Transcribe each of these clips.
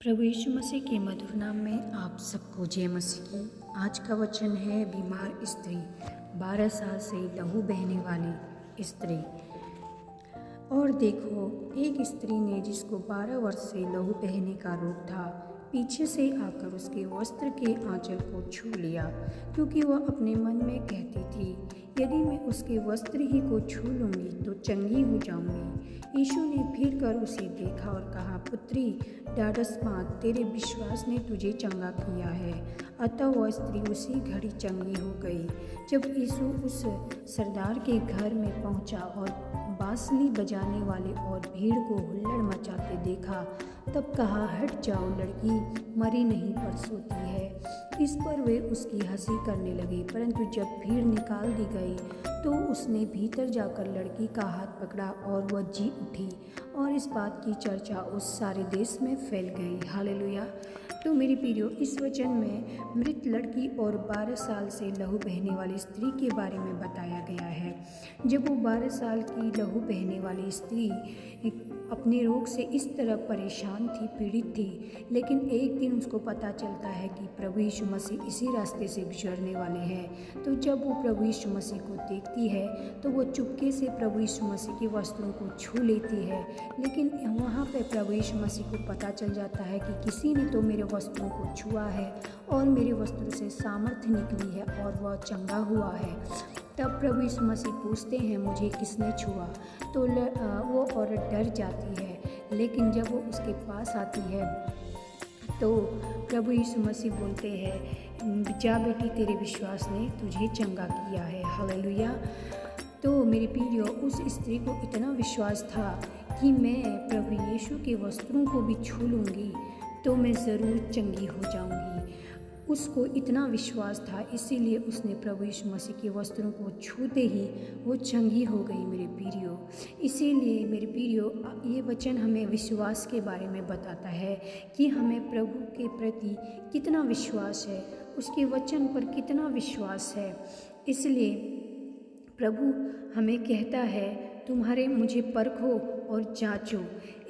प्रभु यीशु मसीह के मधुर नाम में आप सबको जय मसीह की। आज का वचन है बीमार स्त्री, 12 साल से लहू बहने वाली स्त्री। और देखो, एक स्त्री ने जिसको 12 वर्ष से लहू बहने का रोग था, पीछे से आकर उसके वस्त्र के आंचल को छू लिया, क्योंकि वह अपने मन में कहती थी, यदि मैं उसके वस्त्र ही को छू लूँगी तो चंगी हो जाऊँगी। यीशु ने फिर कर उसे देखा और कहा, पुत्री, ढाढ़स बाँध, तेरे विश्वास ने तुझे चंगा किया है। अतः वह स्त्री उसी घड़ी चंगी हो गई। जब यीशु उस सरदार के घर में पहुंचा और बांसुरी बजाने वाले और भीड़ को हुल्लड़ मचाते देखा, तब कहा, हट जाओ, लड़की मरी नहीं पर सोती है। इस पर वे उसकी हंसी करने लगे। परंतु जब भीड़ निकाल दी गई तो उसने भीतर जाकर लड़की का हाथ पकड़ा और वह जी उठी, और इस बात की चर्चा उस सारे देश में फैल गई। हालेलुया। तो मेरी प्रियो, इस वचन में मृत लड़की और 12 साल से लहू बहने वाली स्त्री के बारे में बताया गया है। जब वो 12 साल की लहू बहने वाली स्त्री अपने रोग से इस तरह परेशान थी, पीड़ित थी, लेकिन एक दिन उसको पता चलता है कि प्रभु यीशु मसीह इसी रास्ते से गुजरने वाले हैं। तो जब वो प्रभु यीशु मसीह को देखती है तो वो चुपके से प्रभु यीशु मसीह के वस्त्रों को छू लेती है। लेकिन वहाँ पे प्रभु यीशु मसीह को पता चल जाता है कि किसी ने तो मेरे वस्त्रों को छुआ है और मेरे वस्त्रों से सामर्थ्य निकली है और वह चंगा हुआ है। तब प्रभु यीशु मसीह पूछते हैं, मुझे किसने छुआ? तो वो औरत डर जाती है, लेकिन जब वो उसके पास आती है तो प्रभु यीशु मसीह बोलते हैं, जा बेटी, तेरे विश्वास ने तुझे चंगा किया है। हालेलुया। तो मेरे प्रियो, उस स्त्री को इतना विश्वास था कि मैं प्रभु यीशु के वस्त्रों को भी छू लूँगी तो मैं ज़रूर चंगी हो जाऊँगी। उसको इतना विश्वास था, इसीलिए उसने प्रभु यीशु मसीह के वस्त्रों को छूते ही वो चंगी हो गई। मेरे प्रियो, इसीलिए मेरे प्रियो, ये वचन हमें विश्वास के बारे में बताता है कि हमें प्रभु के प्रति कितना विश्वास है, उसके वचन पर कितना विश्वास है। इसलिए प्रभु हमें कहता है, तुम्हारे मुझे परखो और जांचो।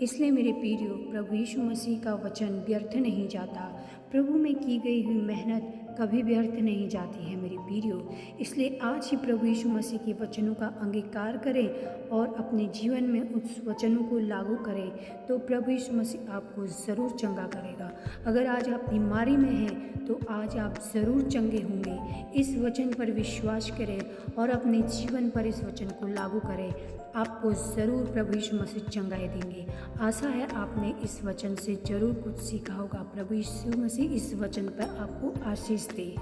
इसलिए मेरे प्रियो, प्रभु यीशु मसीह का वचन व्यर्थ नहीं जाता। प्रभु में की गई हुई मेहनत कभी व्यर्थ नहीं जाती है मेरे प्रियो। इसलिए आज ही प्रभु यीशु मसीह के वचनों का अंगीकार करें और अपने जीवन में उस वचनों को लागू करें, तो प्रभु यीशु मसीह आपको ज़रूर चंगा करेगा। अगर आज आप बीमारी में हैं तो आज आप ज़रूर चंगे होंगे। इस वचन पर विश्वास करें और अपने जीवन पर इस वचन को लागू करें, आपको ज़रूर प्रभु यीशु मसीह चंगाई देंगे। आशा है आपने इस वचन से ज़रूर कुछ सीखा होगा। प्रभु यीशु मसीह इस वचन पर आपको आशीष दे।